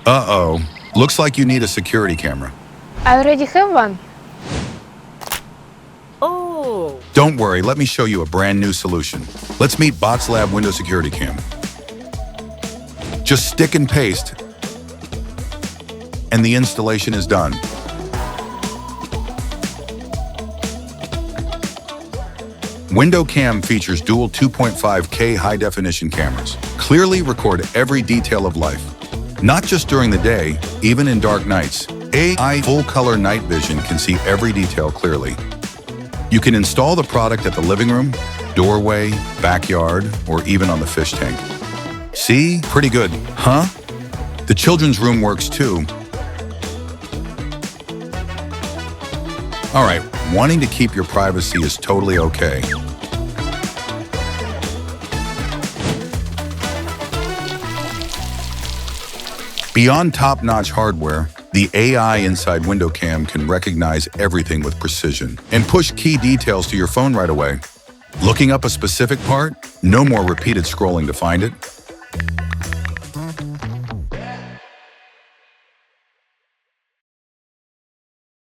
Uh-oh. Looks like you need a security camera. I already have one. Oh, Don't worry, let me show you a brand new solution. Let's meet Botslab Window Security Cam. Just stick and paste, and the installation is done. Window Cam features dual 2.5K high-definition cameras. Clearly record every detail of life. Not just during the day, even in dark nights. AI full-color night vision can see every detail clearly. You can install the product at the living room, doorway, backyard, or even on the fish tank. See? Pretty good, huh? The children's room works too. All right, wanting to keep your privacy is totally okay. Beyond top-notch hardware, the AI inside Window Cam can recognize everything with precision and push key details to your phone right away. Looking up a specific part? No more repeated scrolling to find it.